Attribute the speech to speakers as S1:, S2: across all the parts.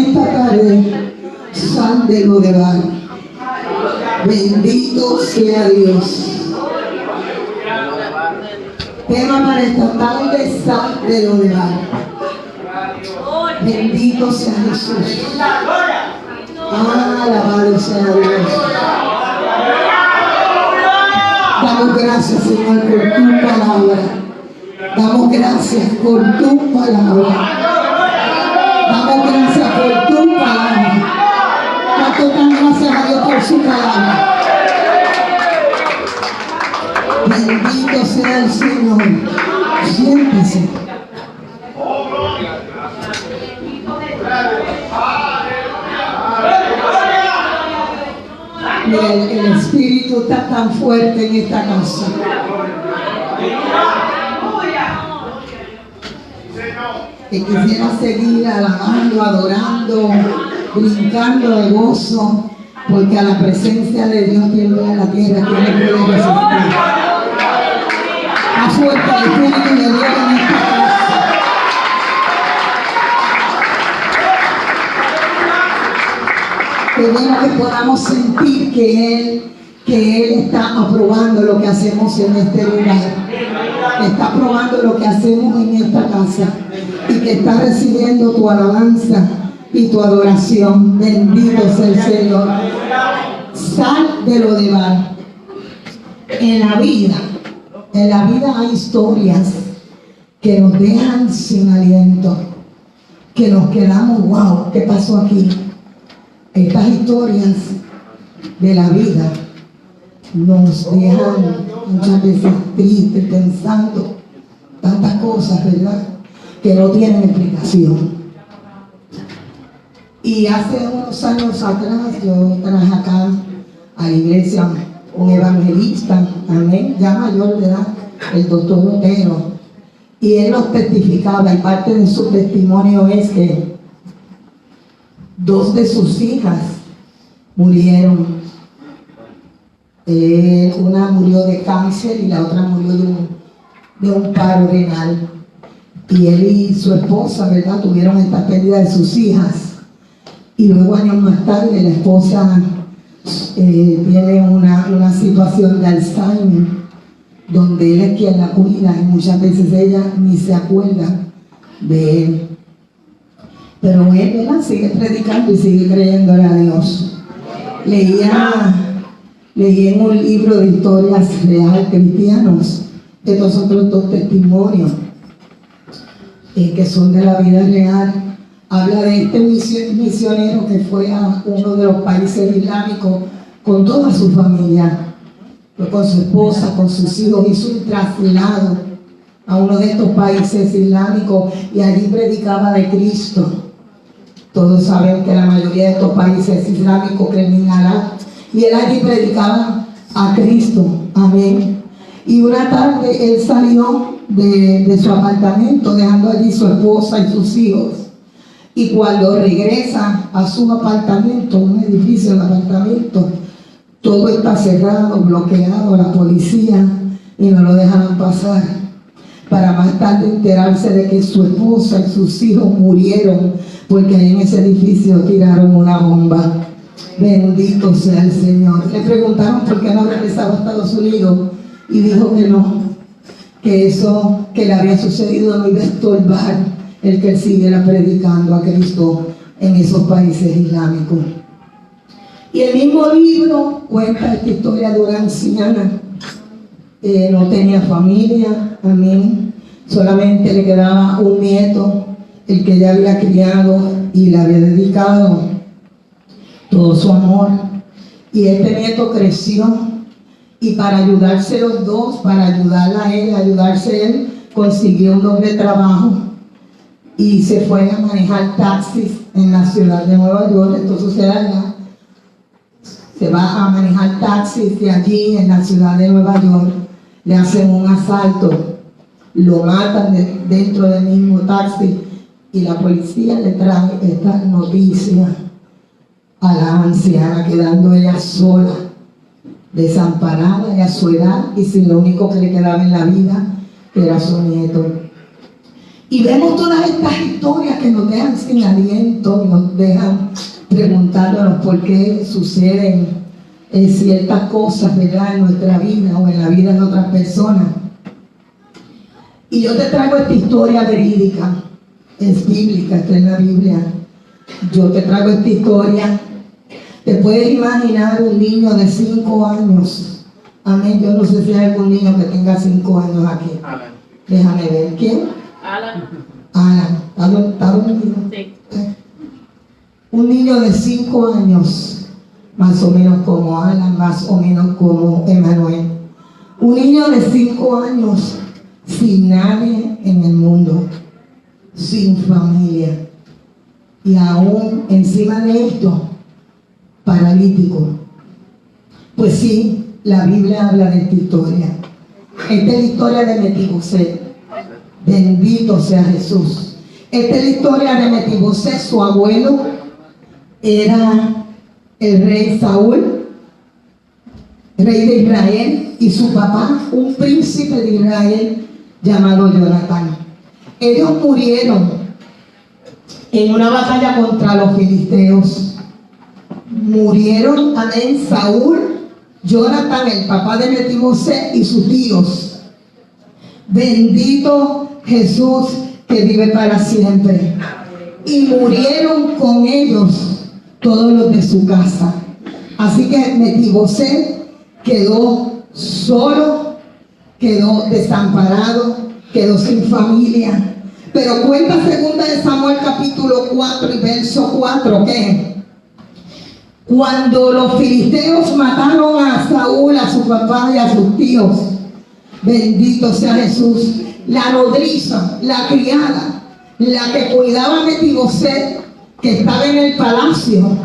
S1: esta tarde, sal de Lodebar. Bendito sea Dios. Tema para esta tarde, sal de Lodebar. Bendito sea Jesús. Alabado sea Dios. Damos gracias, Señor, por tu palabra. Damos gracias por tu palabra. Damos gracias por tu palabra. ¿Cuánto dan gracias a Dios por su palabra? Bendito sea el Señor. Siéntese. El Espíritu está tan fuerte en esta casa. Que quisiera seguir alabando, adorando, brincando de gozo, porque a la presencia de Dios que vive en la tierra, que no puede resistir. Más fuerte el Espíritu de Dios en esta casa. Queremos que podamos sentir que Él está aprobando lo que hacemos en este lugar. Está aprobando lo que hacemos en esta casa. Y que está recibiendo tu alabanza y tu adoración. Bendito sea el Señor. Sal de Lodebar. En la vida hay historias que nos dejan sin aliento. Que nos quedamos, wow, ¿qué pasó aquí? Estas historias de la vida nos dejan muchas veces tristes, pensando tantas cosas, ¿verdad?, que no tienen explicación. Y hace unos años atrás yo traje acá a la iglesia un evangelista, amén, ya mayor de edad, el doctor Otero, y él nos testificaba, y parte de su testimonio es que 2 de sus hijas murieron. Una murió de cáncer y la otra murió de un paro renal. Y él y su esposa, ¿verdad?, tuvieron esta pérdida de sus hijas. Y luego, años más tarde, la esposa tiene una situación de Alzheimer, donde él es quien la cuida y muchas veces ella ni se acuerda de él. Pero él, ¿verdad?, sigue predicando y sigue creyéndole a Dios. Leí en un libro de historias reales cristianos estos otros 2 testimonios que son de la vida real. Habla de este misionero que fue a uno de los países islámicos con toda su familia, con su esposa, con sus hijos. Hizo un traslado a uno de estos países islámicos y allí predicaba de Cristo. Todos saben que la mayoría de estos países islámicos creen en Alá, y él allí predicaba a Cristo, amén. Y una tarde él salió de su apartamento, dejando allí su esposa y sus hijos, y cuando regresa a su apartamento, un edificio de apartamento, todo está cerrado, bloqueado, la policía, y no lo dejaron pasar, para más tarde enterarse de que su esposa y sus hijos murieron porque ahí en ese edificio tiraron una bomba. Bendito sea el Señor. Le preguntaron por qué no regresaba a Estados Unidos y dijo que no, que eso que le había sucedido no iba a estorbar el que él siguiera predicando a Cristo en esos países islámicos. Y el mismo libro cuenta esta historia de una anciana. No tenía familia, amén, solamente le quedaba un nieto, el que ella había criado y le había dedicado todo su amor. Y este nieto creció, y para ayudarse los dos, para ayudarla a él, ayudarse él, consiguió un doble trabajo y se fue a manejar taxis en la ciudad de Nueva York. Entonces se va a manejar taxis de allí en la ciudad de Nueva York. Le hacen un asalto, lo matan dentro del mismo taxi, y la policía le trae esta noticia a la anciana, quedando ella sola, desamparada y a su edad, y sin lo único que le quedaba en la vida, que era su nieto. Y vemos todas estas historias que nos dejan sin aliento, nos dejan preguntándonos por qué suceden ciertas cosas, ¿verdad?, en nuestra vida o en la vida de otras personas. Y yo te traigo esta historia verídica, es bíblica, está en la Biblia. Yo te traigo esta historia. Te puedes imaginar un niño de 5 años. Amén. Yo no sé si hay algún niño que tenga 5 años aquí.
S2: Alan.
S1: Déjame ver. ¿Quién?
S2: Alan.
S1: Alan. ¿Está dormido?
S2: Sí.
S1: Un niño de 5 años, más o menos como Alan, más o menos como Emanuel. Un niño de 5 años, sin nadie en el mundo, sin familia. Y aún encima de esto, paralítico. Pues sí, la Biblia habla de esta historia. Esta es la historia de Mefiboset. Bendito sea Jesús. Esta es la historia de Mefiboset. Su abuelo era el rey Saúl, rey de Israel, y su papá, un príncipe de Israel llamado Jonatán. Ellos murieron en una batalla contra los filisteos. Murieron, amén, Saúl, Jonatán, el papá de Mefiboset, y sus tíos. Bendito Jesús que vive para siempre. Y murieron con ellos todos los de su casa. Así que Mefiboset quedó solo, quedó desamparado, quedó sin familia. Pero cuenta 2 de Samuel capítulo 4 y verso 4 que cuando los filisteos mataron a Saúl, a su papá y a sus tíos, bendito sea Jesús, la nodriza, la criada, la que cuidaba a Mefiboset, que estaba en el palacio,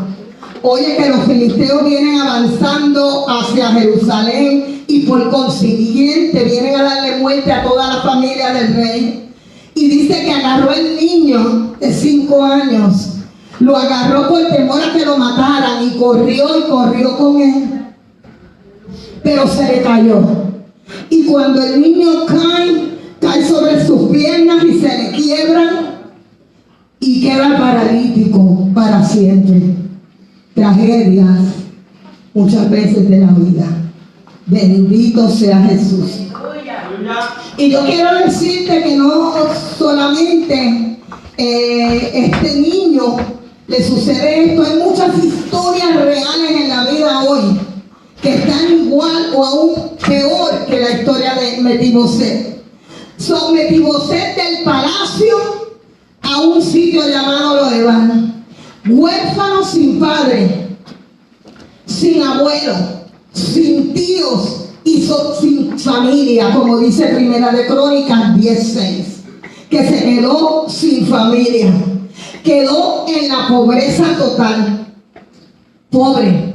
S1: oye que los filisteos vienen avanzando hacia Jerusalén y por consiguiente vienen a darle muerte a toda la familia del rey. Y dice que agarró el niño de 5 años, lo agarró por temor a que lo mataran y corrió con él, pero se le cayó. Y cuando el niño cae sobre sus piernas y se le quiebran y queda paralítico para siempre. Tragedias muchas veces de la vida. Bendito sea Jesús. Y yo quiero decirte que no solamente este niño le sucede esto, hay muchas historias reales en la vida hoy que están igual o aún peor que la historia de Mefiboset. Son Mefiboset del palacio a un sitio llamado Lodebar, huérfano sin padre, sin abuelo, sin tíos y sin familia, como dice Primera de Crónicas 10:6, que se quedó sin familia, quedó en la pobreza total, pobre,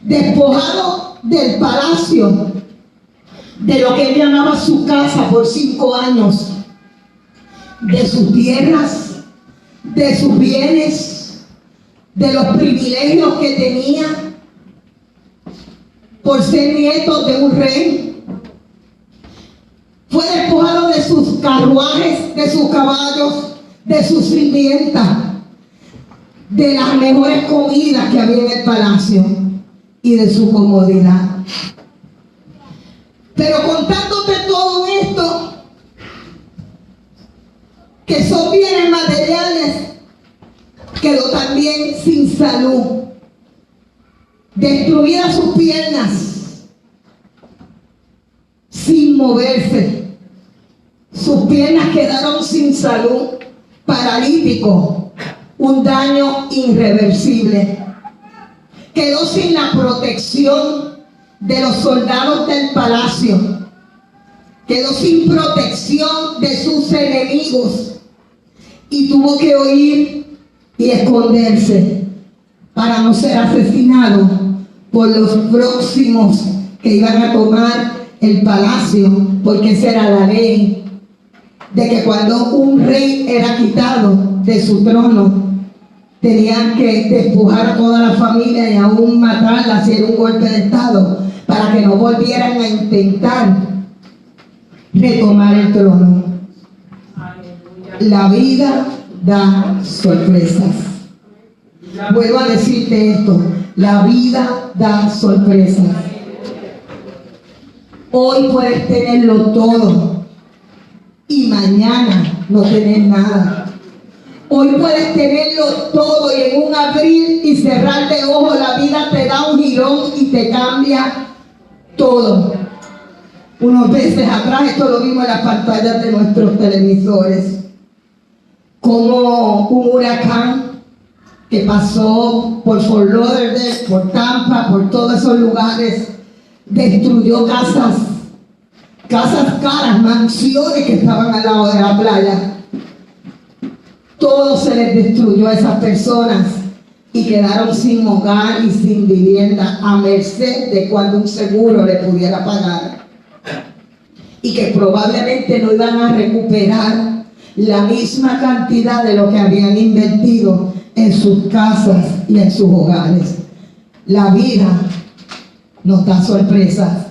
S1: despojado del palacio, de lo que él llamaba su casa por 5 años, de sus tierras, de sus bienes, de los privilegios que tenía por ser nieto de un rey. Fue despojado de sus carruajes, de sus caballos, de sus sirvientas, de las mejores comidas que había en el palacio y de su comodidad. Pero contándote todo esto, que son bienes materiales, quedó también sin salud, destruidas sus piernas, sin moverse. Sus piernas quedaron sin salud, paralítico, un daño irreversible. Quedó sin la protección de los soldados del palacio. Quedó sin protección de sus enemigos y tuvo que huir y esconderse para no ser asesinado por los próximos que iban a tomar el palacio, porque esa era la ley, de que cuando un rey era quitado de su trono, tenían que despojar a toda la familia y aún matarla, hacer un golpe de estado, para que no volvieran a intentar retomar el trono. La vida da sorpresas. Vuelvo a decirte esto, la vida da sorpresas. Hoy puedes tenerlo todo y mañana no tener nada. Hoy puedes tenerlo todo y en un abrir y cerrar de ojos la vida te da un girón y te cambia todo. Unos meses atrás, esto lo vimos en las pantallas de nuestros televisores, como un huracán que pasó por Fort Lauderdale, por Tampa, por todos esos lugares, destruyó casas caras, mansiones que estaban al lado de la playa. Todo se les destruyó a esas personas y quedaron sin hogar y sin vivienda, a merced de cuando un seguro le pudiera pagar, y que probablemente no iban a recuperar la misma cantidad de lo que habían invertido en sus casas y en sus hogares. La vida nos da sorpresas.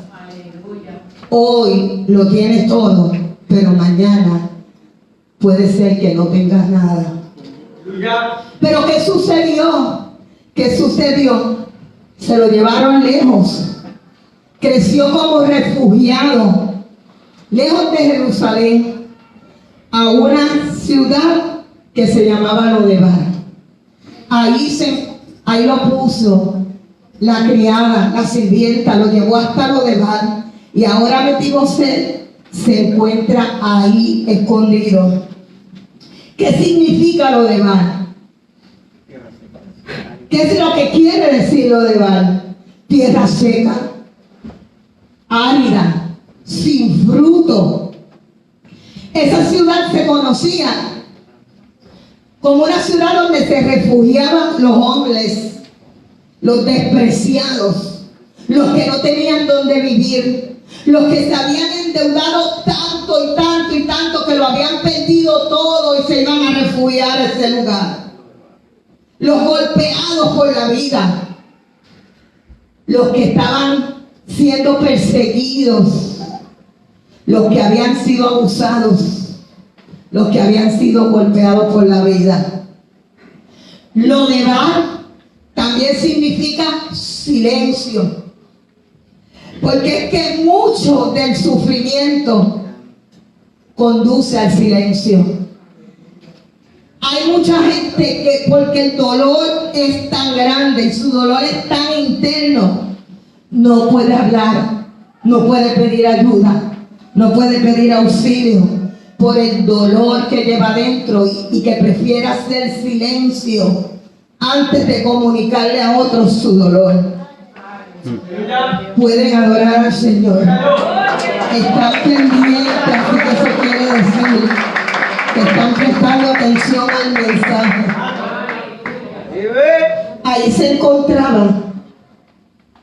S1: Hoy lo tienes todo, pero mañana puede ser que no tengas nada. Pero ¿qué sucedió? ¿Qué sucedió? Se lo llevaron lejos. Creció como refugiado, lejos de Jerusalén, a una ciudad que se llamaba Lodebar. Ahí lo puso la criada, la sirvienta, lo llevó hasta Lodebar. Y ahora Mefiboset se encuentra ahí escondido. ¿Qué significa Lodebar? ¿Qué es lo que quiere decir Lodebar? Tierra seca, árida, sin fruto. Esa ciudad se conocía como una ciudad donde se refugiaban los hombres, los despreciados, los que no tenían donde vivir, los que se habían endeudado tanto y tanto y tanto que lo habían perdido todo y se iban a refugiar a ese lugar. Los golpeados por la vida, los que estaban siendo perseguidos, los que habían sido abusados, los que habían sido golpeados por la vida. Lodebar también significa silencio, porque es que mucho del sufrimiento conduce al silencio. Hay mucha gente que, porque el dolor es tan grande y su dolor es tan interno, no puede hablar, no puede pedir ayuda, no puede pedir auxilio por el dolor que lleva adentro y que prefiere hacer silencio antes de comunicarle a otros su dolor. Pueden adorar al Señor. Están pendientes, así que eso quiere decir que están prestando atención al mensaje. Ahí se encontraba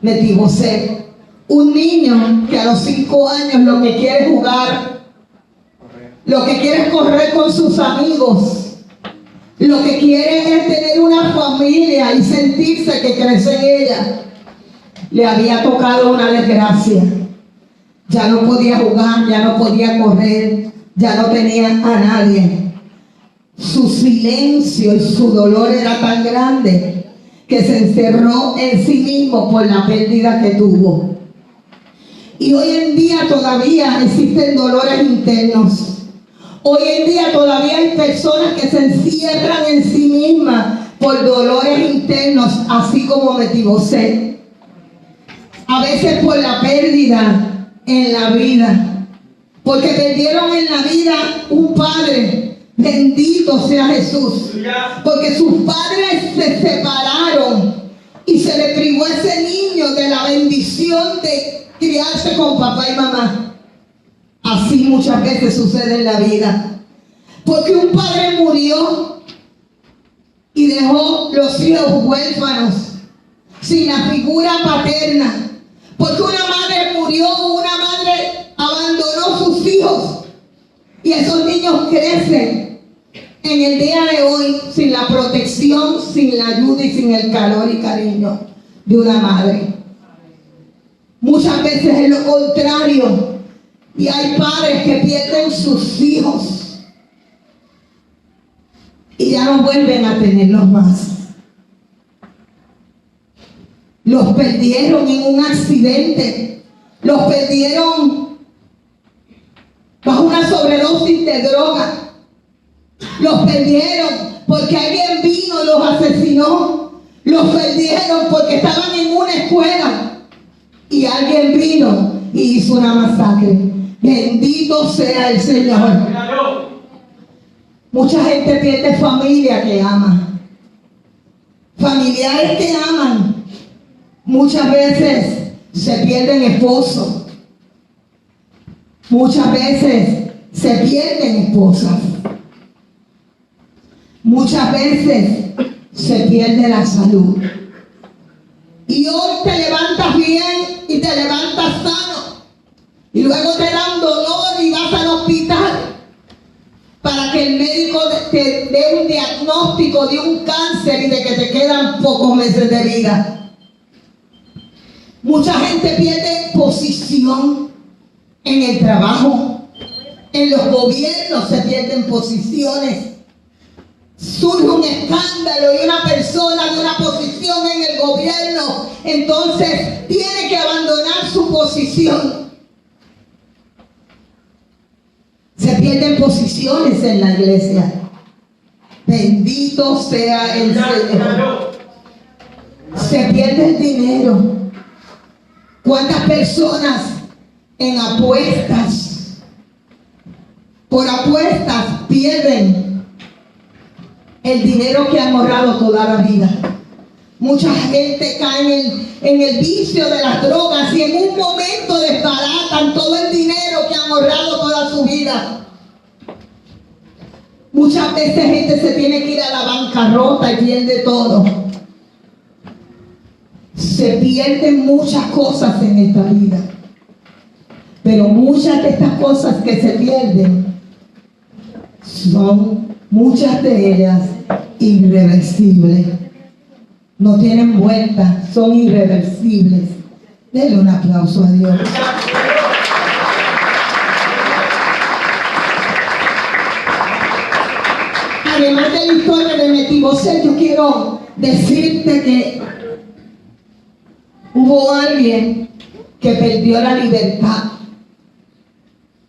S1: Mefiboset, un niño que a los 5 años lo que quiere es jugar, lo que quiere es correr con sus amigos, lo que quiere es tener una familia y sentirse que crece en ella. Le había tocado una desgracia. Ya no podía jugar, ya no podía correr, ya no tenía a nadie. Su silencio y su dolor era tan grande que se encerró en sí mismo por la pérdida que tuvo. Y hoy en día todavía existen dolores internos. Hoy en día todavía hay personas que se encierran en sí mismas por dolores internos, así como Mefiboset. A veces por la pérdida en la vida, porque perdieron en la vida un padre. Bendito sea Jesús, porque sus padres se separaron y se le privó a ese niño de la bendición de criarse con papá y mamá. Así muchas veces sucede en la vida, porque un padre murió y dejó los hijos huérfanos, sin la figura paterna. Porque una madre murió, una madre abandonó sus hijos, y esos niños crecen en el día de hoy sin la protección, sin la ayuda y sin el calor y cariño de una madre. Muchas veces es lo contrario, y hay padres que pierden sus hijos y ya no vuelven a tenerlos más. Los perdieron en un accidente, los perdieron bajo una sobredosis de droga, los perdieron porque alguien vino y los asesinó, los perdieron porque estaban en una escuela y alguien vino y hizo una masacre. Bendito sea el Señor. Mucha gente pierde familia que ama, familiares que aman. Muchas veces se pierden esposos, muchas veces se pierden esposas, muchas veces se pierde la salud. Y hoy te levantas bien y te levantas sano, y luego te dan dolor y vas al hospital para que el médico te dé un diagnóstico de un cáncer y de que te quedan pocos meses de vida. Mucha gente pierde posición en el trabajo, en los gobiernos se pierden posiciones. Surge un escándalo y una persona de una posición en el gobierno, entonces tiene que abandonar su posición. Se pierden posiciones en la iglesia. Bendito sea el Señor. Se pierde el dinero. ¿Cuántas personas en apuestas, por apuestas, pierden el dinero que han ahorrado toda la vida? Mucha gente cae en el vicio de las drogas y en un momento desbaratan todo el dinero que han ahorrado toda su vida. Muchas veces gente se tiene que ir a la bancarrota y pierde todo. Se pierden muchas cosas en esta vida, pero muchas de estas cosas que se pierden son, muchas de ellas, irreversibles. No tienen vuelta, son irreversibles. Denle un aplauso a Dios. Además de la historia de Mefiboset, yo quiero decirte que hubo alguien que perdió la libertad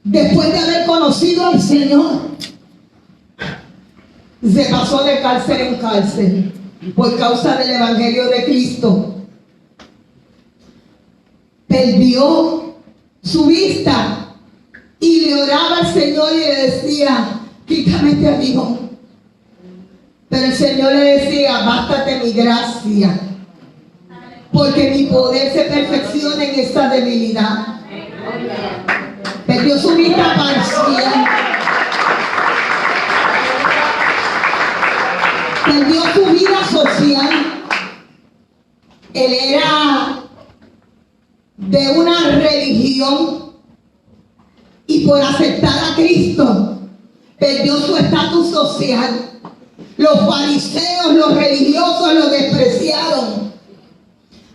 S1: después de haber conocido al Señor. Se pasó de cárcel en cárcel por causa del Evangelio de Cristo. Perdió su vista y le oraba al Señor y le decía: quítame este aguijón. Pero el Señor le decía: bástate mi gracia, porque mi poder se perfecciona en esta debilidad. Perdió su vista parcial. Perdió su vida social. Él era de una religión y por aceptar a Cristo perdió su estatus social. Los fariseos, los religiosos lo despreciaron.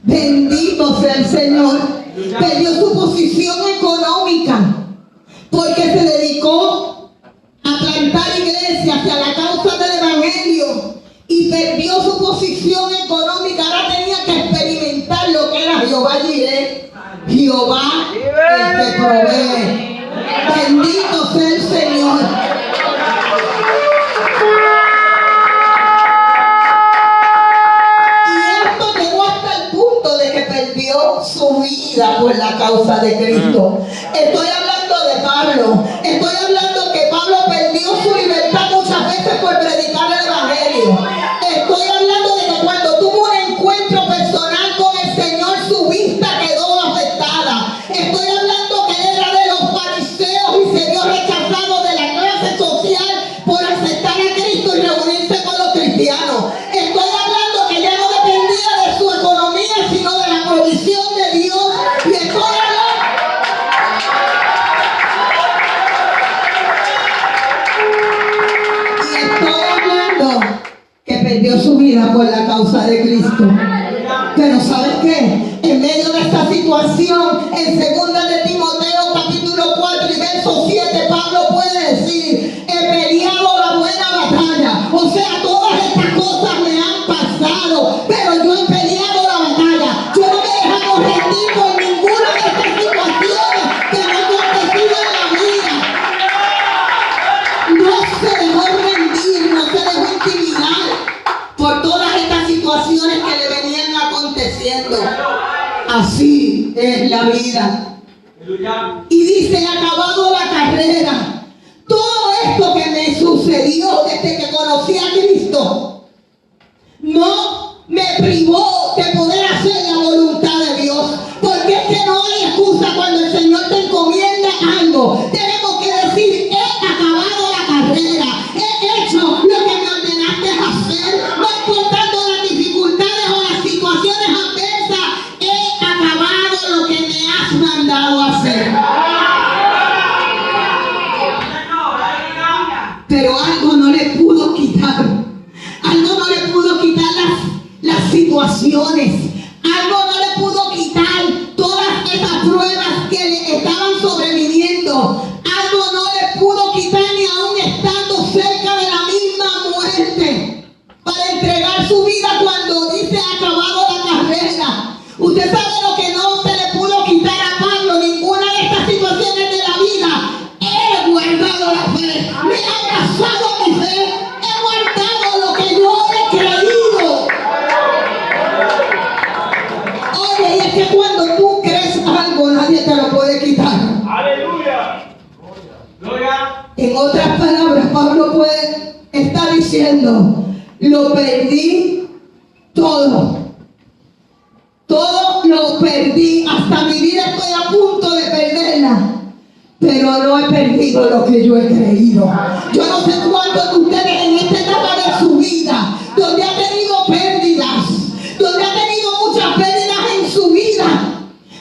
S1: Bendito sea el Señor. Perdió su posición económica porque se dedicó a plantar iglesias y a la causa del Evangelio y perdió su posición económica. Ahora tenía que experimentar lo que era Jehová Jireh, Jehová el que provee. Bendito sea el Señor. Su vida por la causa de Cristo. Estoy hablando de Pablo. Estoy hablando que Pablo perdió su libertad muchas veces por predicar el Evangelio. Estoy hablando de que cuando tuvo un encuentro personal con el Señor, su vista quedó afectada. Estoy hablando que él era de los fariseos y se vio rechazado de la clase social por aceptar a Cristo y reunirse con los cristianos. Estoy hablando que ya no dependía de su economía, sino de la provisión de Dios. Y estoy hablando que perdió su vida por la causa de Cristo. Pero ¿sabes qué? En medio de esta situación, en 2 de Timoteo capítulo 4 y verso 7, Pablo puede decir: he peleado la buena batalla. O sea, Así es la vida. Y dice, acabado la carrera. Todo esto que me sucedió desde que conocí a Cristo no me privó de poder hacer la voluntad de Dios. Porque es que no hay excusa cuando el Señor te encomienda algo. Tenemos que decir, he acabado la carrera. He hecho lo que me ordenaste hacer. No importando las dificultades o las situaciones adversas, he acabado lo que me has mandado hacer. Pero algo no le pudo quitar. Algo no le pudo quitar las situaciones. Algo no le pudo quitar todas esas pruebas que le estaban sobreviviendo. Algo no le pudo quitar ni aún estando cerca de la misma muerte para entregar su vida cuando dice acabado la carrera. Usted sabe lo que no se le pudo quitar a Pablo, ninguna de estas situaciones de la vida. He guardado la fe, me he abrazado mi fe, he guardado lo que yo he creído. Oye, y es que cuando tú crees algo, nadie te lo puede quitar.
S2: Aleluya. Gloria.
S1: En otras palabras, Pablo puede estar diciendo, lo perdí todo. Todo lo perdí, hasta mi vida estoy a punto de perderla. Pero no he perdido lo que yo he creído. Yo no sé cuántos de ustedes en esta etapa de su vida, donde ha tenido pérdidas, donde ha tenido muchas pérdidas en su vida,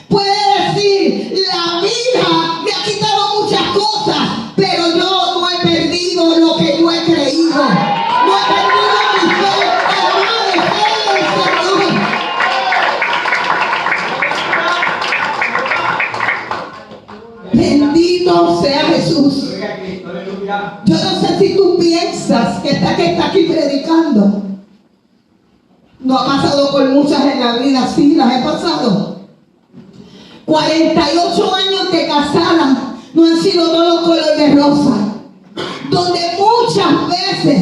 S1: puede decir, la vida me ha quitado muchas cosas, pero yo no he perdido lo que yo he creído. No he perdido mi fe, alabado sea el Señor. Bendito sea Jesús. Yo no sé si tú piensas que está aquí predicando no ha pasado por muchas en la vida. Sí, las he pasado. 48 años de casada no han sido todos color de rosa, donde muchas veces,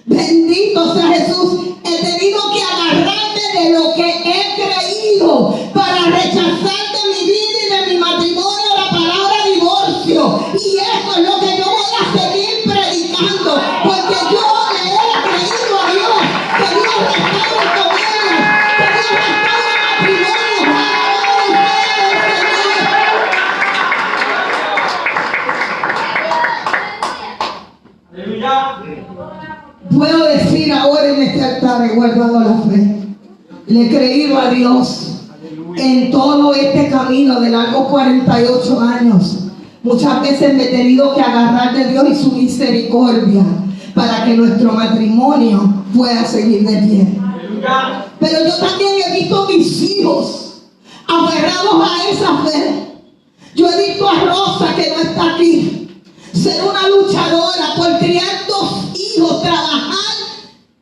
S1: bendito sea Jesús, he tenido que agarrarme de lo que he creído para rechazar de mi vida y de mi matrimonio la palabra divorcio. Y eso es lo que yo voy a seguir predicando, porque yo le he creído a Dios que Dios restaura familias, que Dios restaura matrimonios.
S2: Aleluya.
S1: Puedo decir ahora en este altar, he guardado la fe. Le he creído a Dios en todo este camino de largos 48 años. Muchas veces me he tenido que agarrar de Dios y su misericordia para que nuestro matrimonio pueda seguir de pie. Pero yo también he visto a mis hijos aferrados a esa fe. Yo he visto a Rosa, que no está aquí, ser una luchadora por criar 2 hijos, trabajar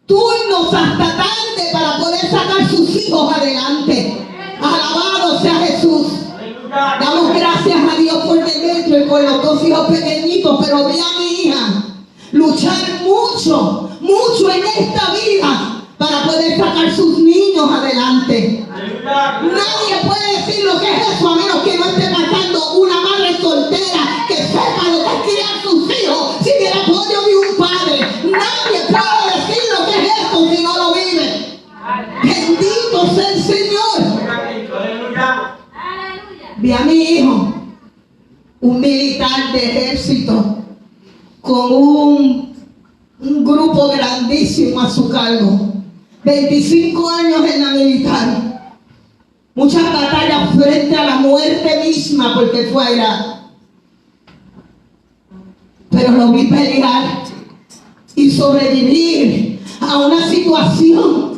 S1: turnos hasta tarde para poder sacar sus hijos adelante. Alabado sea Jesús. Damos gracias a Dios por Demetrio y por los 2 hijos pequeñitos, pero vi a mi hija luchar mucho en esta vida para poder sacar sus niños adelante. Nadie puede decir lo que es eso a menos que no esté pasando una madre soltera que sepa lo que es criar sus hijos sin el apoyo de un padre. Nadie puede decir lo que es eso si no lo vive. Bendito sea el Señor. Vi a mi hijo, un militar de ejército, con un grupo grandísimo a su cargo. 25 años en la militar. Muchas batallas frente a la muerte misma porque fue a Irak. Pero lo vi pelear y sobrevivir a una situación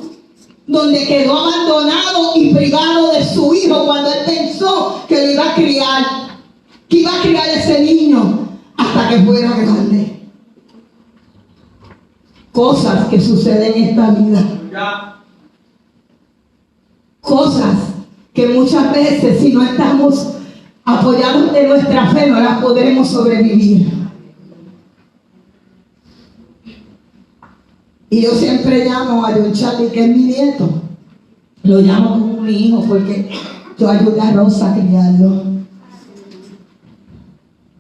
S1: donde quedó abandonado y privado de su hijo cuando él pensó que lo iba a criar, que iba a criar ese niño hasta que fuera grande. Cosas que suceden en esta vida. Cosas que muchas veces, si no estamos apoyados de nuestra fe, no las podremos sobrevivir. Y yo siempre llamo a John Charlie, que es mi nieto. Lo llamo como mi hijo porque Yo ayudé a Rosa a criarlo.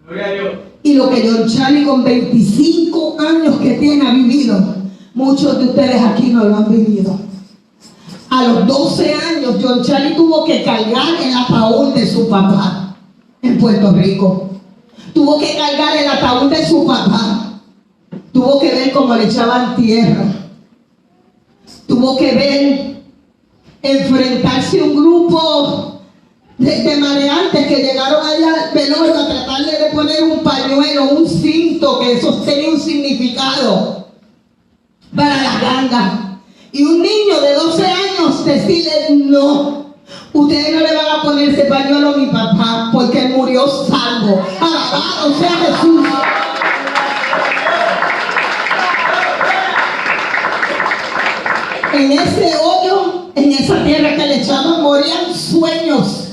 S2: Gloria a Dios.
S1: Y lo que John Charlie con 25 años que tiene ha vivido, muchos de ustedes aquí no lo han vivido. A los 12 años, John Charlie tuvo que cargar el ataúd de su papá en Puerto Rico. Tuvo que cargar el ataúd de su papá. Tuvo que ver cómo le echaban tierra. Tuvo que ver enfrentarse a un grupo de mareantes que llegaron allá al velorio a tratarle de poner un pañuelo, un cinto que sostenía un significado para la ganga. Y un niño de 12 años decirle: no, ustedes no le van a poner ese pañuelo a mi papá porque él murió salvo. Alabado sea Jesús. En ese hoyo, en esa tierra que le echaban, morían sueños.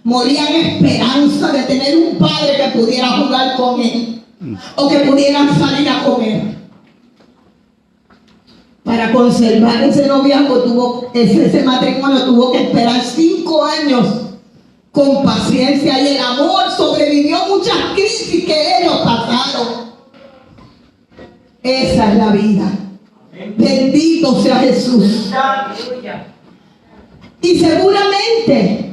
S1: Morían esperanza de tener un padre que pudiera jugar con él o que pudieran salir a comer. Para conservar ese noviazgo, ese matrimonio tuvo que esperar 5 años con paciencia, y el amor sobrevivió muchas crisis que ellos pasaron. Esa es la vida. Bendito sea Jesús. Y seguramente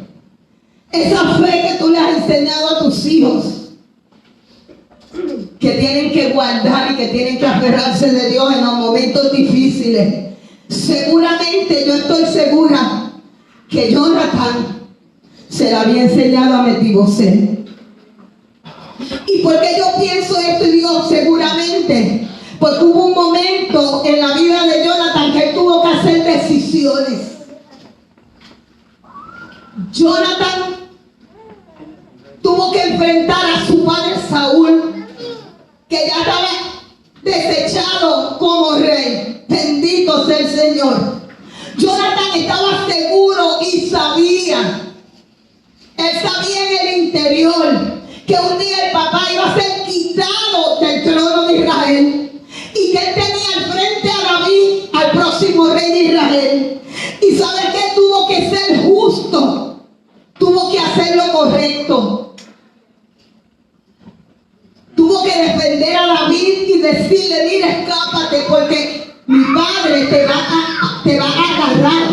S1: esa fe que tú le has enseñado a tus hijos, que tienen que guardar y que tienen que aferrarse de Dios en los momentos difíciles, seguramente, yo estoy segura que Jonathan se la había enseñado a Mefiboset. ¿Y por qué yo pienso esto y digo seguramente? Porque hubo un momento en la vida de Jonathan que él tuvo que hacer decisiones. Jonathan tuvo que enfrentar a su padre Saúl, que ya estaba desechado como rey. Bendito sea el Señor. Jonathan estaba seguro y sabía, él sabía en el interior, que un día el papá iba a ser quitado del trono de Israel y que él tenía al frente a David, al próximo rey de Israel. Y sabe que tuvo que ser justo, tuvo que hacer lo correcto. Tuvo que defender a David y decirle: mira, escápate porque mi padre te va a agarrar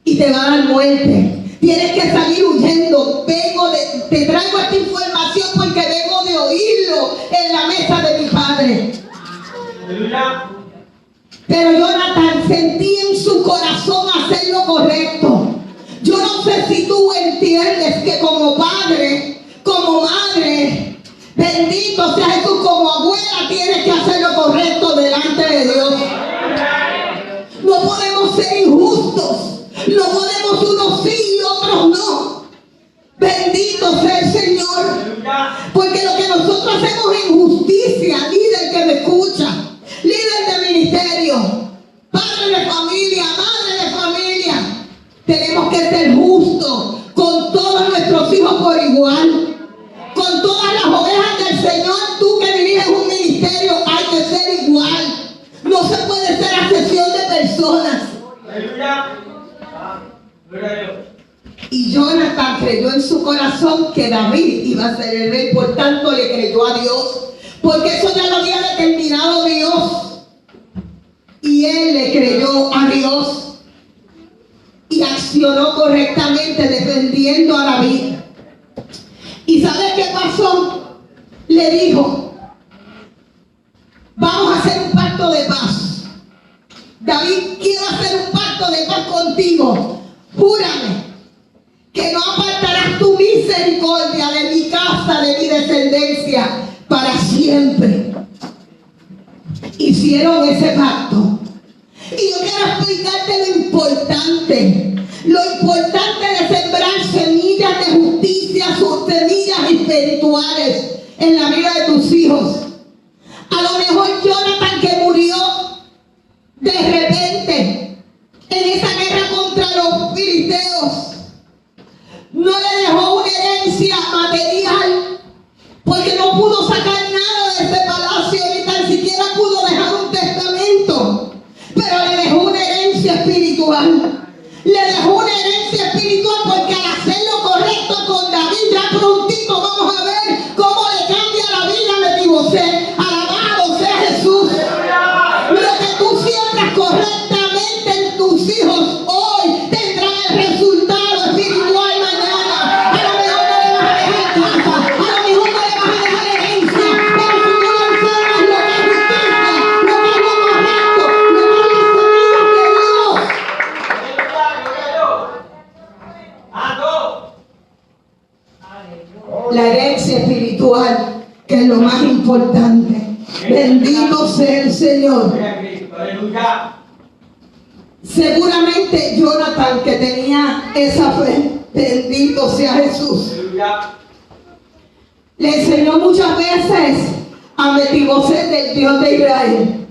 S1: y te va a dar muerte. Tienes que salir huyendo. Te traigo esta información porque vengo de oírlo en la mesa de mi padre.
S2: Aleluya.
S1: Pero Jonathan sentía en su corazón hacer lo correcto. Yo no sé si tú entiendes que como padre, como madre, bendito sea Jesús, como abuela, tienes que hacer lo correcto delante de Dios. No podemos ser injustos. No podemos unos sí y otros no. Bendito sea el Señor. Porque lo que nosotros hacemos es injusticia. Líder que me escucha, líder de ministerio, padre de familia, madre de familia, tenemos que ser justos con todos nuestros hijos por igual. Con todas las ovejas del Señor, tú que diriges un ministerio, hay que ser igual. No se puede ser asesión de personas.
S2: Aleluya. Gloria a Dios.
S1: Y Jonathan creyó en su corazón que David iba a ser el rey, por tanto le creyó a Dios, porque eso ya lo había determinado Dios. Y él le creyó a Dios y accionó correctamente defendiendo a David. ¿Y sabes qué pasó? Le dijo: vamos a hacer un pacto de paz. David, quiero hacer un pacto de paz contigo. Júrame que no apartarás tu misericordia de mi casa, de mi descendencia, para siempre. Hicieron ese pacto. Y yo quiero explicarte lo importante de sembrar semillas de justicia, sus semillas espirituales en la vida de tus hijos. A lo mejor Jonathan, que murió de repente en esa guerra contra los filisteos, no le dejó una herencia material, porque no pudo sacar nada de ese palacio, ni tan siquiera pudo dejar un testamento, pero le dejó una herencia espiritual. Le dejó una herencia espiritual la herencia espiritual, que es lo más importante. Bendito sea el Señor.
S2: Gloria a Cristo. Aleluya.
S1: Seguramente Jonathan, que tenía esa fe, bendito sea Jesús,
S2: Aleluya.
S1: le enseñó muchas veces a Mefiboset del Dios de Israel.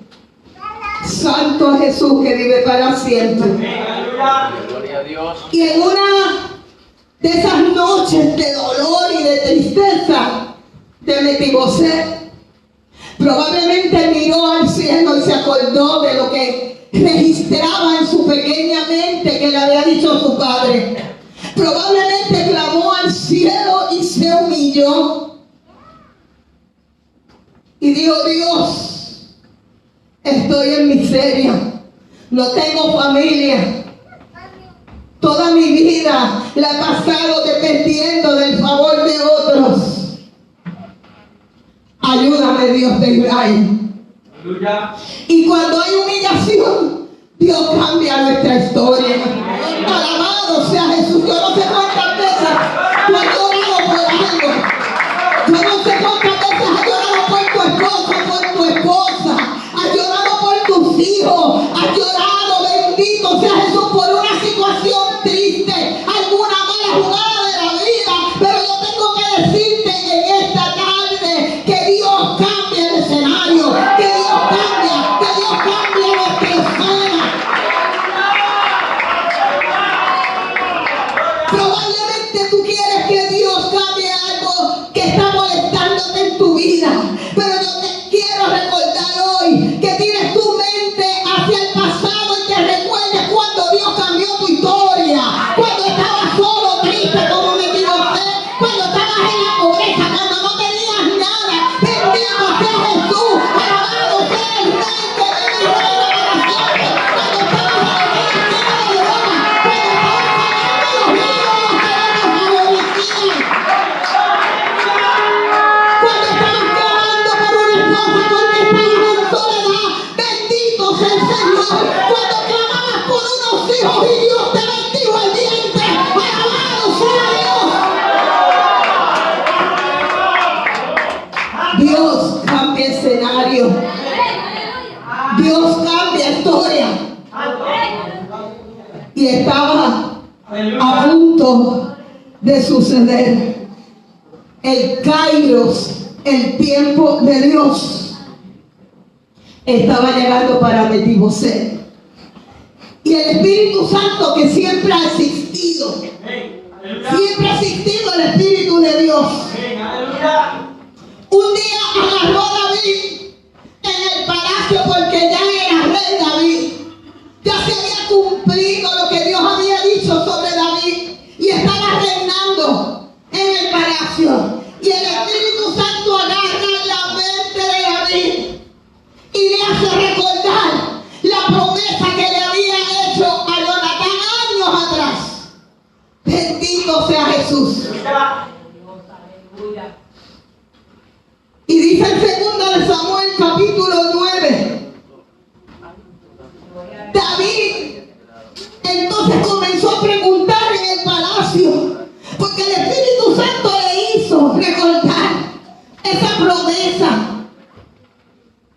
S1: Santo Jesús, que vive para siempre.
S2: Amén. Aleluya.
S3: Gloria a Dios.
S1: Y en una de esas noches de dolor y de tristeza de Mefiboset, probablemente miró al cielo y se acordó de lo que registraba en su pequeña mente que le había dicho su padre. Probablemente clamó al cielo y se humilló y dijo: Dios, estoy en miseria, no tengo familia, toda mi vida la he pasado dependiendo del favor de otros. Ayúdame, Dios de Israel.
S2: Aleluya.
S1: Y cuando hay humillación, Dios cambia nuestra historia. Alabado sea Jesús. Yo no sé cuántas veces tú has llorado por algo. Yo no sé cuántas veces has llorado por tu esposo, por tu esposa. Has llorado por tus hijos. Has llorado, bendito sea Jesús, por una situación triste, alguna mala jugada de la vida. Pero yo tengo que decirte en esta tarde que Dios cambia el escenario, que Dios cambia nuestra escena. Probablemente tú quieres que Dios cambie algo que está molestándote en tu vida, pero yo te quiero recordar hoy que tienes tu mente hacia el pasado y que recuerdes cuando Dios cambió tu historia, cuando estabas solo, triste como Mefiboset, cuando estabas en la pobreza, cuando no tenías nada. Bendito sea Jesús, alabado sea el Rey que vive y reina para siempre. Cuando estabas en la tierra de Roma, cuando estabas sanando los ídolos que no nos aborrecían, cuando estabas clamando por una esposa porque estabas en soledad. Bendito sea el Señor. Cuando clamabas por unos hijos y Dios te bendijo el vientre. Alabado sea Dios. Dios cambia escenario. Dios cambia historia. Y estaba a
S2: Aleluya.
S1: punto de suceder el Kairos, el tiempo de Dios estaba llegando para Mefiboset. Y el Espíritu Santo, que siempre ha existido,
S2: Amén. Aleluya.
S1: siempre ha existido el Espíritu de Dios,
S2: Amén. Aleluya.
S1: un día agarró a David en el palacio porque ya era rey David. Ya se había cumplido lo que Dios había dicho sobre David y estaba reinando en el palacio. Y el Espíritu Santo agarra la mente de David y le hace recordar la promesa que le había hecho a Jonatán años atrás. Bendito sea Jesús.
S2: Aleluya.
S1: Y dice en 2 de Samuel capítulo 9, David entonces comenzó a preguntar en el palacio, porque el Espíritu Santo le hizo recordar esa promesa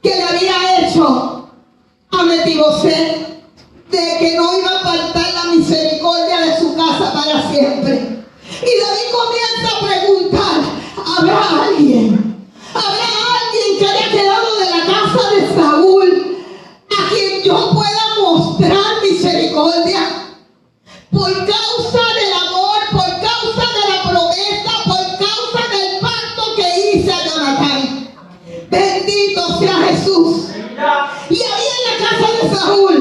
S1: que le había hecho a Mefiboset, de que no iba a faltar la misericordia de su casa para siempre. Y David comienza a preguntar: ¿habrá alguien que haya quedado de la casa de Saúl a quien yo pueda mostrar misericordia? Por causa del amor, por causa de la promesa, por causa del pacto que hice a Jonatán. Bendito sea Jesús.
S2: Aleluya.
S1: Y había en la casa de Saúl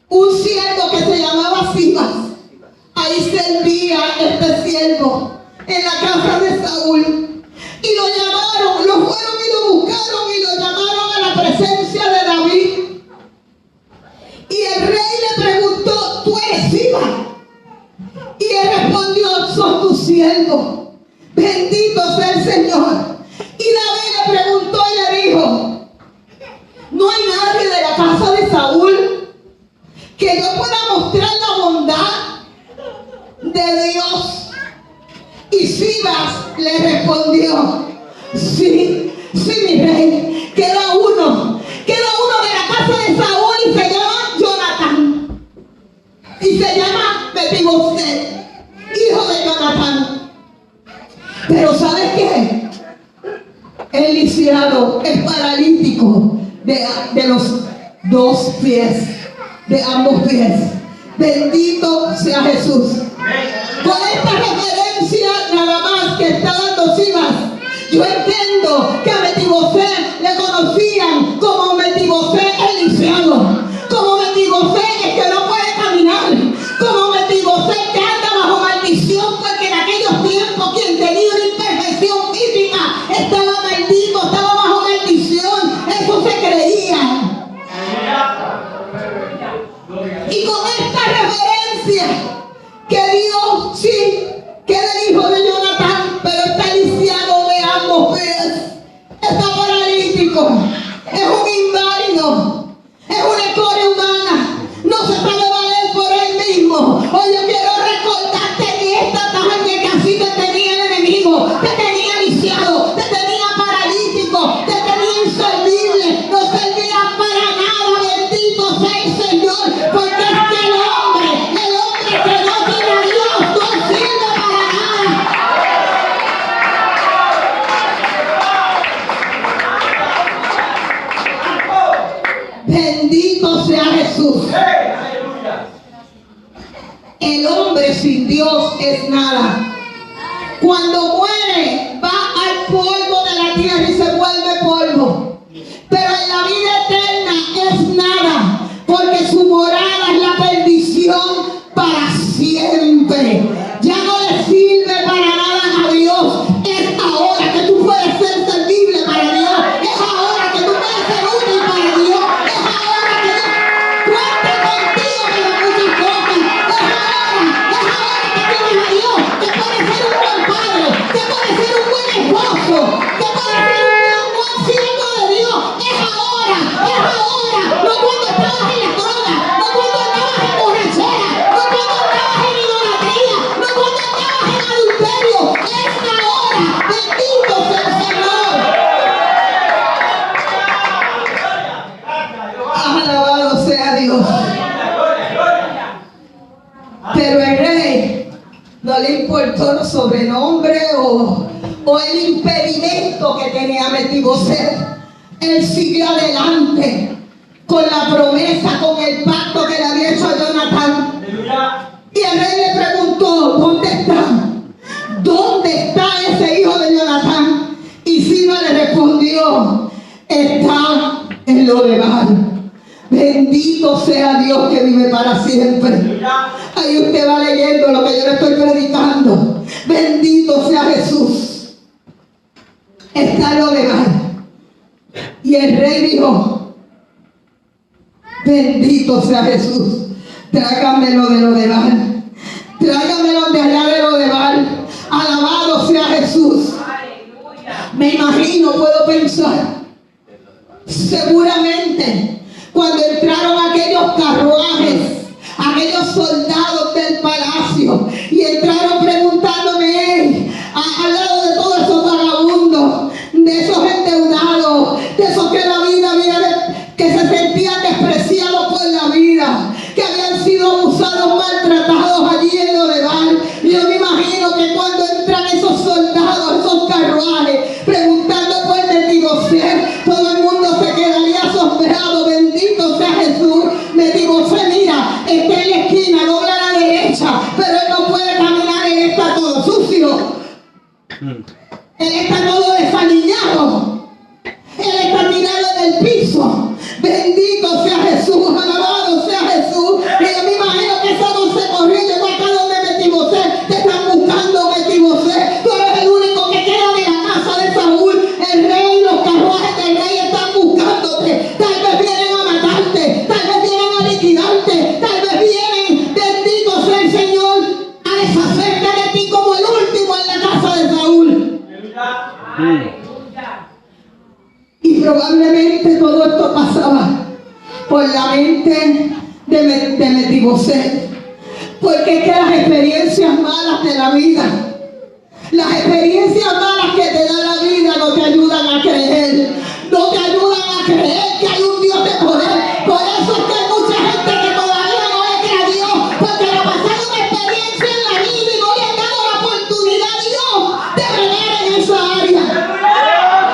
S1: un siervo que se llamaba Sibas. Ahí servía este siervo en la casa de Saúl. Y lo llamaron, lo fueron y lo buscaron y lo llamaron a la presencia de David. Y el rey le preguntó: ¿tú eres Sibas? Y él respondió: soy tu siervo. Bendito sea el Señor. Y David le preguntó y le dijo: ¿no hay nadie de la casa de Saúl que yo pueda mostrar la bondad de Dios Y Sibas le respondió: sí, mi rey, queda uno de la casa de Saúl y se llama Jonatán. Y se llama Mefiboset, hijo de Jonatán. Pero ¿sabes qué? El lisiado es paralítico de los dos pies, de ambos pies. Bendito sea Jesús. Con esta referencia nada más que está dando Sibas, yo entiendo que a Mefiboset le conocían como Mefiboset el lisiado, como Mefiboset el que no puede caminar, como Mefiboset que anda bajo maldición, porque en aquellos tiempos quien tenía una imperfección física estaba maldito, estaba bajo maldición. Eso se creía. Y con esta referencia que Dios sí, que era el hijo de Jonatán, pero está lisiado de ambos pies, está paralítico, es un inválido, es una escoria humana, no se sabe valer por él mismo. Hoy yo quiero recordarte que esta tarde que así te tenía el enemigo, te tenía lisiado, te tenía paralítico, te tenía inservible, no servía para nada. Bendito sea el Señor, porque es que el hombre que no tiene a Dios no sirve para nada. Bendito sea Jesús. El hombre sin Dios es nada. Cuando muere, va al polvo de la tierra y se vuelve polvo. Pero en la vida eterna es nada, porque su morada es la perdición para siempre. Ya no le sirve para nada a Dios. Es ahora que tú puedes ser servible para Dios. Es ahora que tú puedes ser útil para Dios. Es ahora que Dios cuente contigo para muchas cosas. Es ahora que tienes a Dios, que puedes ser un buen padre, que puedes ser un buen esposo, que puedes ser un buen siervo de Dios. Es ahora, no cuando estabas en la droga, no cuando estabas en borrachera, no cuando estabas en idolatría, no cuando estabas en adulterio. Es ahora. Bendito sea el Señor. Alabado sea Dios. Pero el rey no le importó los sobrenombres o el impedimento que tenía Mefiboset. Él siguió adelante con la promesa, con el pacto que le había hecho a Jonatán. Y el rey le preguntó: ¿dónde está? ¿Dónde está ese hijo de Jonatán? Y Siba le respondió: está en Lodebar. Bendito sea Dios que vive para siempre. Ahí usted va leyendo lo que yo le estoy predicando. Bendito sea Jesús. Está en Lodebar. Y el rey dijo: bendito sea Jesús, tráigamelo de Lodebar, tráigamelo de allá de Lodebar. Alabado sea Jesús. Me imagino, puedo pensar, seguramente cuando entraron aquellos carruajes, aquellos soldados del palacio, y entraron preguntándome al lado de todos esos vagabundos, de esos endeudados, de esos que la vida que se sentían despreciados por la vida, que habían sido abusados, maltratados allí en Lodebar. Yo me imagino que cuando entran esos soldados, esos carruajes, preguntando por Mefiboset, todo el mundo se quedaría asombrado. Bendito sea Jesús. Mefiboset, mira, está en la esquina, dobla a la derecha, pero él no puede caminar, él está todo sucio, él está todo desaliñado, él está tirado en el piso. Bendito sea Jesús, alabado sea Jesús. Y yo me imagino que esa voz se corrió y llegó acá donde Mefiboset. Te están buscando, Mefiboset. Tú eres el único que queda de la casa de Saúl. El rey, los carruajes del rey están buscándote. Tal vez vienen a matarte, tal vez vienen a liquidarte, tal vez vienen, bendito sea el Señor, a deshacerte de ti como el último en la casa de Saúl. Y probablemente todo esto pasaba por la mente de Mefiboset, porque es que las experiencias malas de la vida Las experiencias malas que te da la vida no te ayudan a creer. No te ayudan a creer que hay un Dios de poder. Por eso es que hay mucha gente que todavía no le cree a Dios, porque le ha pasado una experiencia en la vida y no le han dado la oportunidad a Dios de bregar en esa área.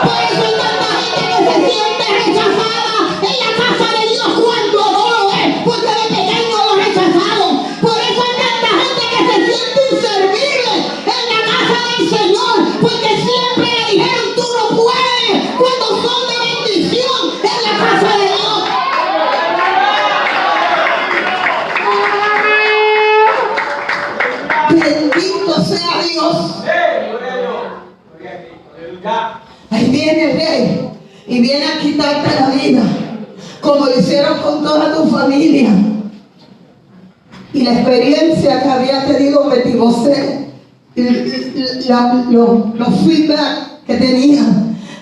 S1: Por eso hay tanta gente que se siente rechazada en la casa de Dios cuando no lo es, porque de pequeño lo rechazaron. Por eso hay tanta gente que se siente inservible en la casa del Señor, porque siempre le dijeron tú no puedes, cuando son de bendición en la casa de Dios. Bendito sea Dios. Ahí viene el rey y viene a quitarte la vida, como lo hicieron con toda tu familia. Y la experiencia que había tenido Mefibosé, los feedback que tenía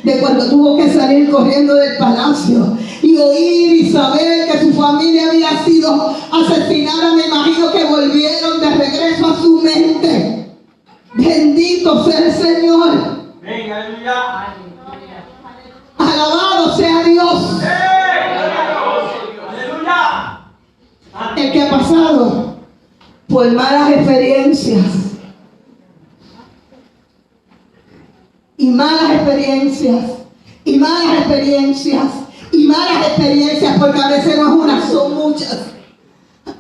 S1: de cuando tuvo que salir corriendo del palacio y oír y saber que su familia había sido asesinada, me imagino que volvieron de regreso a su mente. Bendito sea el Señor. Alabado sea Dios. El que ha pasado por malas experiencias y malas experiencias y malas experiencias y malas experiencias, porque a veces no es una, son muchas.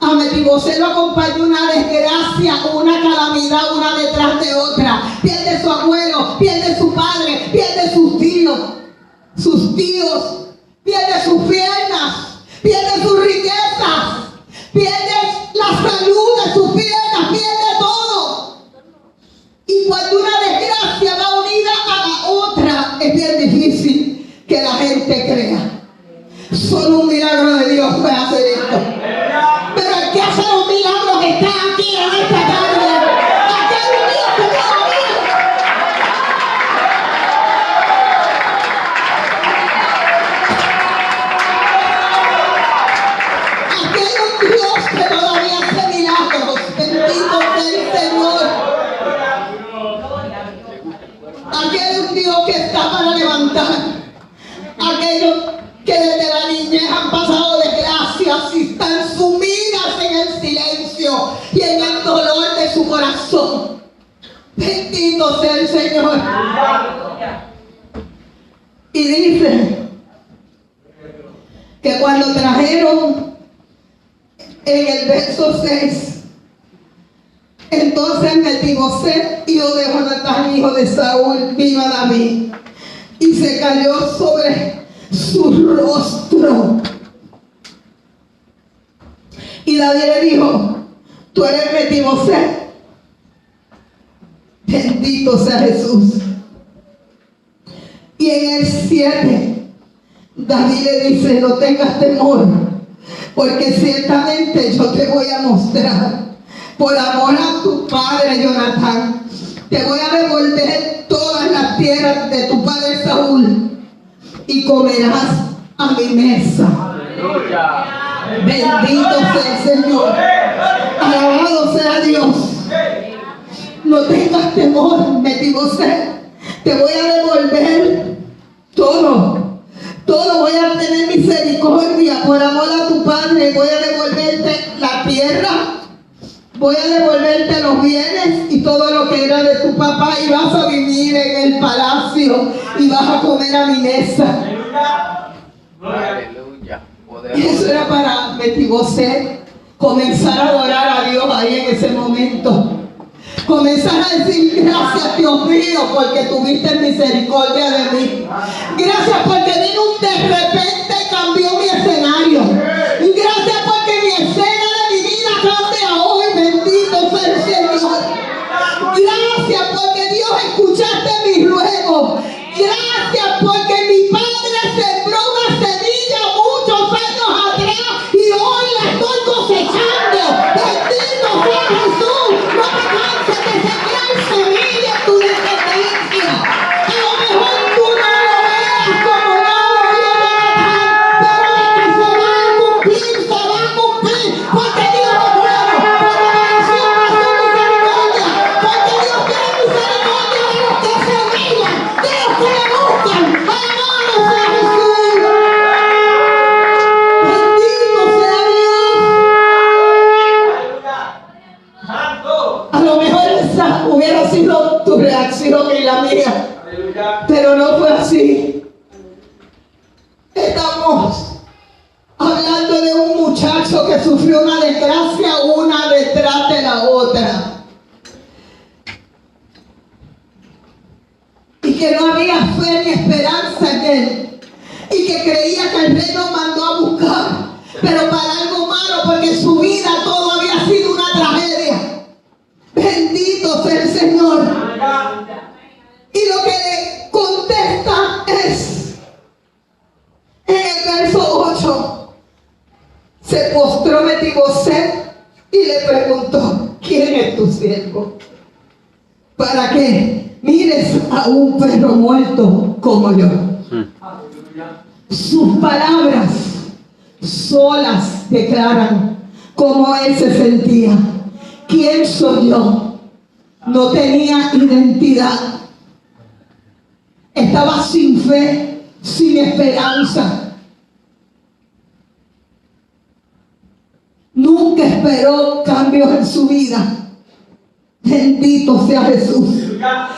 S1: A Mefibosé lo acompañó una desgracia, una calamidad, una detrás de otra. Pierde su abuelo, pierde su padre, pierde sus tíos, pierde sus piernas, pierde sus riquezas, pierde la salud de sus piernas, pierde todo. Y cuando una desgracia va unida a la otra, es bien difícil que la gente crea. Solo un milagro de Dios puede hacer esto. Pero el que hace los milagros está aquí en esta tarde. Aquí hay un Dios que todavía. Aquí hay un Dios que todavía hace milagros. Bendito sea el Señor. Aquí hay un Dios que está para levantar aquellos que desde la niñez han pasado desgracias y están sumidas en el silencio y en el dolor de su corazón. Bendito sea el Señor. Y dice que cuando trajeron en el verso 6, entonces Mefibosé, hijo de Jonatán, hijo de Saúl, vino a David y se cayó sobre su rostro. Y David le dijo: tú eres Mefibosé. Bendito sea Jesús. Y en el 7, David le dice: no tengas temor, porque ciertamente yo te voy a mostrar, por amor a tu padre Jonatán, te voy a devolver todas las tierras de tu padre Saúl y comerás a mi mesa. Bendito sea el Señor. Alabado sea Dios. No tengas temor, Mefibosé. Te voy a devolver todo. Todo voy a tener misericordia por amor a tu padre. Voy a devolverte la tierra. Voy a devolverte los bienes y todo lo que era de tu papá, y vas a vivir en el palacio y vas a comer a mi mesa.
S3: Aleluya.
S1: Eso era para Mefibosé comenzar a adorar a Dios ahí en ese momento. Comenzar a decir: gracias, Dios mío, porque tuviste misericordia de mí. Gracias porque vino un de repente y cambió mi escenario. Gracias porque mi escena de mi vida cambia hoy. Bendito sea el Señor. Gracias porque Dios escuchaste mi ruego. Gracias porque mi padre sembró una semilla muchos años atrás y hoy la estoy cosechando. Bendito sea Jesús. No te canses de sembrar semilla en tu descendencia. A lo mejor tú no lo veas como no lo vio Jonatán, pero de que se va a cumplir, se va a cumplir. Porque Dios es bueno, porque Dios siempre es su misericordia, porque Dios tiene misericordia esa hubiera sido tu reacción y la mía.
S2: Aleluya.
S1: Pero no fue así. Estamos hablando de un muchacho que sufrió una desgracia una detrás de la otra. Y que no había fe ni esperanza en él. Y que creía que el rey lo mandó a buscar, pero para algo malo, porque su vida todo había sido una tragedia. Bendito sea el Señor. Y lo que le contesta es, en el verso 8, se postró Mefiboset y le preguntó: ¿quién es tu siervo? Para que mires a un perro muerto como yo. Sus palabras solas declaran cómo él se sentía. ¿Quién soy yo? No tenía identidad. Estaba sin fe, sin esperanza. Nunca esperó cambios en su vida. Bendito sea Jesús.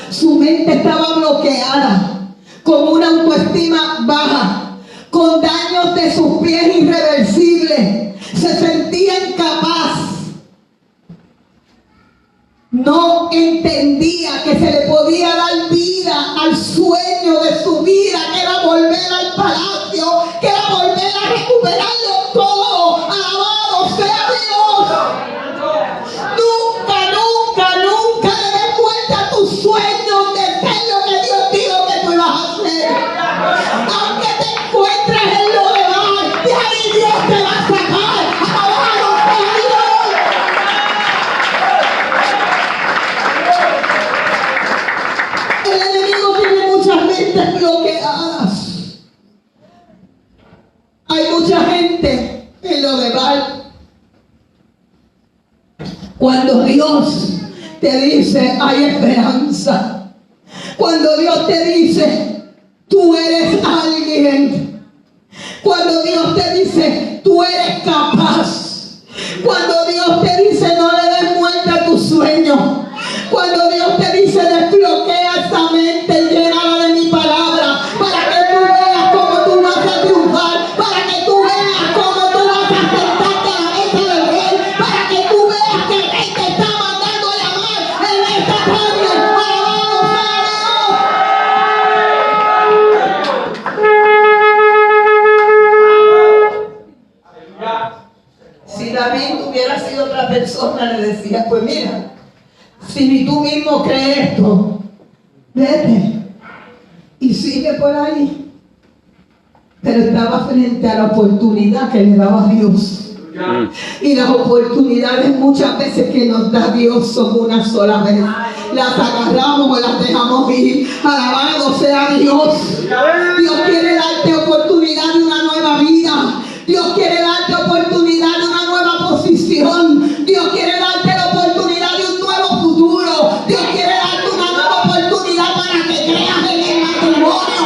S1: Su mente estaba bloqueada, con una autoestima baja, con daños de sus pies irreversibles. Se sentía incapaz. No entendía que se le podía dar vida al sueño de su vida, que era volver al palacio, que era volver a recuperarlo todo. Alabado sea Dios. Nunca, nunca, nunca le des vuelta a tus sueños de ser lo que Dios dijo que tú ibas a hacer. Aunque te encuentres en lo de mal, de ahí Dios te va a sacar. Alabado sea Dios. El enemigo tiene muchas mentes bloqueadas. Hay mucha gente en lo de mal. Cuando Dios te dice hay esperanza, cuando Dios te dice tú eres alguien, cuando Dios te dice tú eres capaz, cuando Dios te dice no le des muerte a tu sueño, cuando Dios te dice desbloquea esa mente y llénala de mi palabra para que tú veas cómo tú vas a triunfar, para que tú veas cómo tú vas a sentarte a la mesa del rey, para que tú veas que el rey te está mandando a llamar en esta tarde. Alabado sea Dios. Si David hubiera sido otra persona, le decía, pues mira, si ni tú mismo crees esto, vete y sigue por ahí. Pero estaba frente a la oportunidad que le daba Dios. Y las oportunidades muchas veces que nos da Dios son una sola vez. Las agarramos o las dejamos ir. Alabado sea Dios. Dios quiere darte oportunidad de una nueva vida. Dios quiere darte oportunidad de una nueva posición. Dios quiere darte la oportunidad de un nuevo futuro. Dios quiere darte una nueva oportunidad para que creas en el matrimonio.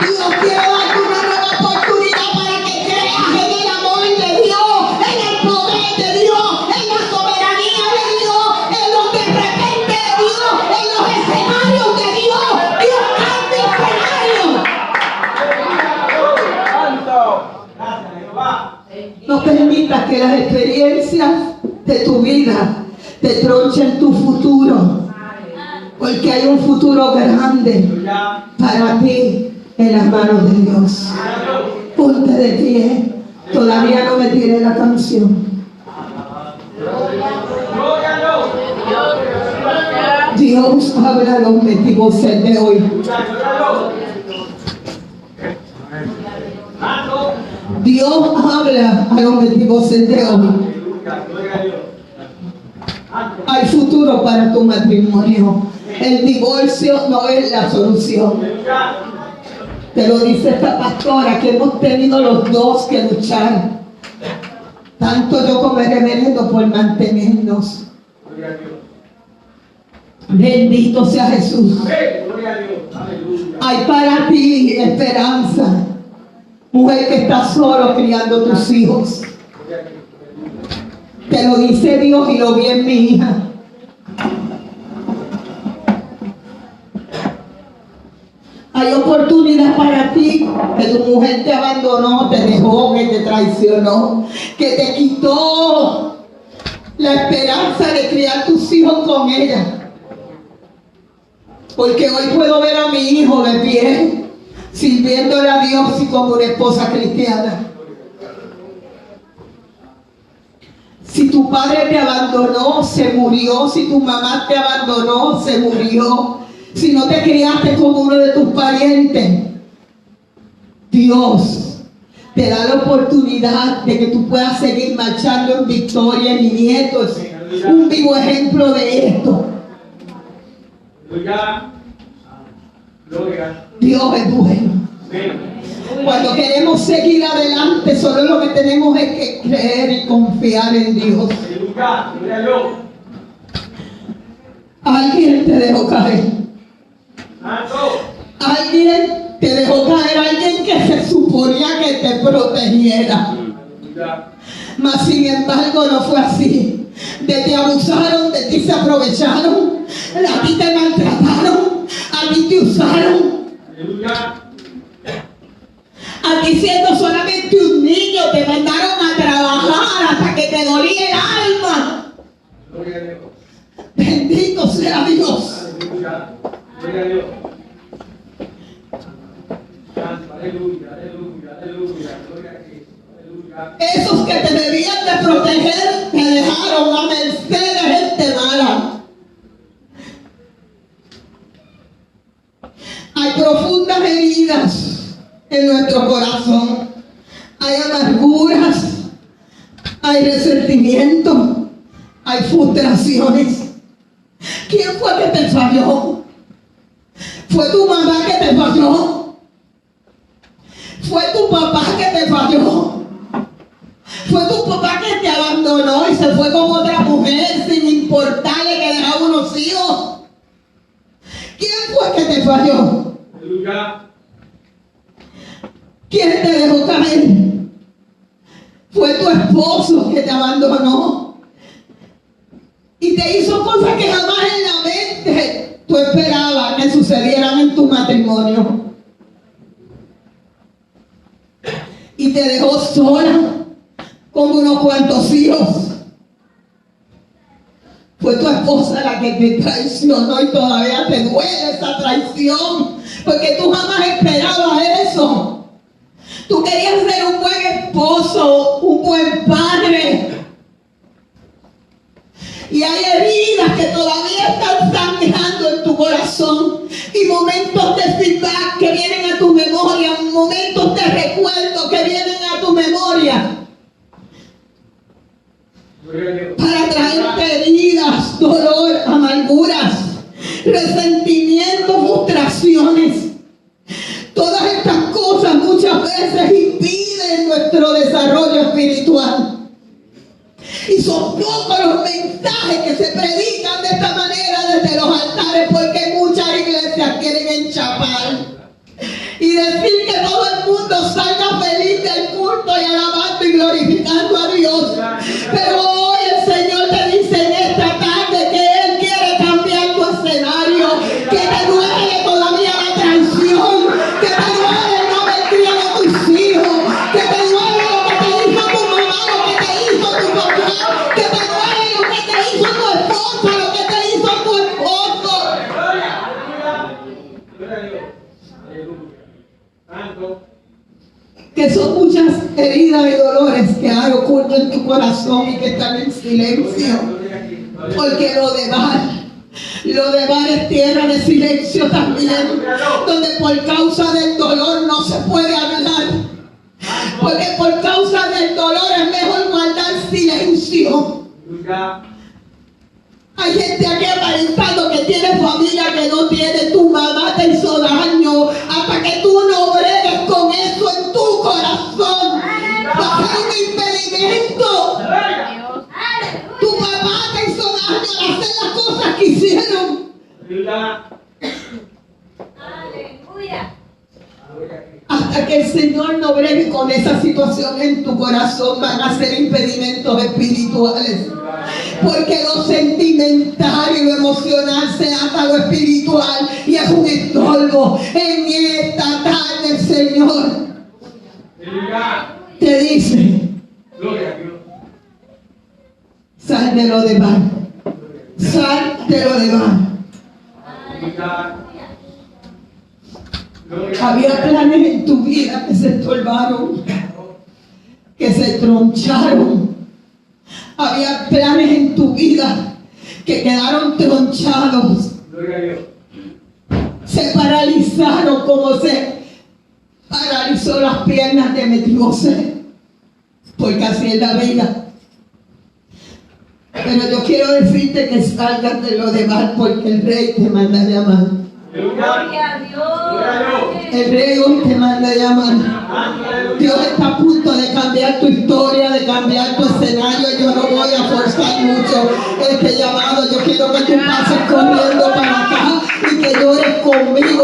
S1: Dios quiere darte una nueva oportunidad para que creas en el amor de Dios, en el poder de Dios, en la soberanía de Dios, en los de repente de Dios, en los escenarios de Dios. Dios cambia escenarios. No permitas que las experiencias de tu vida te tronchen tu futuro, porque hay un futuro grande para ti en las manos de Dios. Ponte de pie. Todavía no me tiré la canción. Dios habla a los Mefiboset de hoy. Dios habla a los Mefiboset de hoy. Hay futuro para tu matrimonio. El divorcio no es la solución. Te lo dice esta pastora, que hemos tenido los dos que luchar. Tanto yo como el reverendo por mantenernos. Bendito sea Jesús. Hay para ti esperanza. Mujer que está solo criando tus hijos. Te lo dice Dios y lo vi en mi hija. Hay oportunidad para ti, que tu mujer te abandonó, te dejó, que te traicionó, que te quitó la esperanza de criar tus hijos con ella. Porque hoy puedo ver a mi hijo de pie, sirviéndole a Dios y como una esposa cristiana. Si tu padre te abandonó, se murió. Si tu mamá te abandonó, se murió. Si no te criaste como uno de tus parientes, Dios te da la oportunidad de que tú puedas seguir marchando en victoria. Mi nieto es un vivo ejemplo de esto. Dios es bueno. Cuando queremos seguir adelante, solo lo que tenemos es que creer y confiar en Dios. Alguien te dejó caer. Alguien te dejó caer, alguien que se suponía que te protegiera. Mas sin embargo no fue así. De ti abusaron, de ti se aprovecharon, a ti te maltrataron, a ti te usaron. A ti siendo solamente un niño te mandaron a trabajar hasta que te dolía el alma. Bendito sea Dios. Esos que te debían de proteger te dejaron a merced de gente mala. Hay profundas heridas en nuestro corazón. Hay amarguras, hay resentimiento, hay frustraciones. ¿Quién fue que te falló? ¿Fue tu mamá que te falló? ¿Fue tu papá que te falló? ¿Fue tu papá que te abandonó y se fue con otra mujer sin importarle que dejaba unos hijos? ¿Quién fue que te falló? ¿Quién te dejó caer? ¿Fue tu esposo que te abandonó y te hizo cosas que jamás en la mente tú esperabas que sucedieran en tu matrimonio? Y te dejó sola con unos cuantos hijos. Fue tu esposa la que te traicionó y todavía te duele esa traición, porque tú jamás esperabas eso. Tú querías ser un buen esposo, un buen padre. Y hay heridas que todavía están sangrando en tu corazón. Y momentos de feedback que vienen a tu memoria. Momentos de recuerdo que vienen a tu memoria. Para traerte heridas, dolor, amarguras, resentimiento, frustraciones. Todas estas cosas muchas veces impiden nuestro desarrollo espiritual. Y son pocos los mensajes que se predican de esta manera desde los altares, porque muchas iglesias quieren enchapar y decir que todo el mundo salga feliz del culto y alabando y glorificando a Dios. Pero hoy el Señor te dice en esta tarde que Él quiere cambiar tu escenario, que te duele todavía la traición, que te duele no haber criado a tus hijos, que te duele lo que te hizo tu mamá, lo que te hizo tu papá, que te duele lo que te hizo tu esposa, lo que te hizo tu esposo. Que son muchas heridas y dolores que hay ocultos en tu corazón y que están en silencio. Porque lo de Bar es tierra de silencio también, donde por causa del dolor no se puede hablar. Porque por causa del dolor es mejor guardar silencio. Hay gente aquí aparentando que tiene familia que no tiene. Tu mamá te hizo daño. Hasta que tú no bregues con eso en tu corazón, va a ser un impedimento. Tu papá te hizo daño al hacer las cosas que hicieron. Hasta hasta que el Señor no bregue con esa situación en tu corazón, van a ser impedimentos espirituales. Porque lo sentimental y lo emocional se ata a lo espiritual y es un estorbo. En esta tarde el Señor
S2: Aleluya.
S1: te dice:
S2: Gloria a Dios.
S1: sal de lo de Baal, sal de lo de Baal.
S2: Aleluya. Gloria a
S1: Había planes en tu vida que se estorbaron, que se troncharon. Había planes en tu vida que quedaron tronchados.
S2: Gloria a Dios.
S1: Se paralizaron como se paralizó las piernas de Mefiboset, porque así es la vida. Pero yo quiero decirte que salgas de lo de Baal, porque el rey te manda a llamar.
S2: Aleluya.
S3: Gloria a Dios.
S1: El rey hoy te manda a llamar.
S2: Aleluya.
S1: Dios está a punto de cambiar tu historia, de cambiar tu escenario. Yo no voy a forzar mucho este llamado. Yo quiero que tú pases corriendo para acá y que llores conmigo.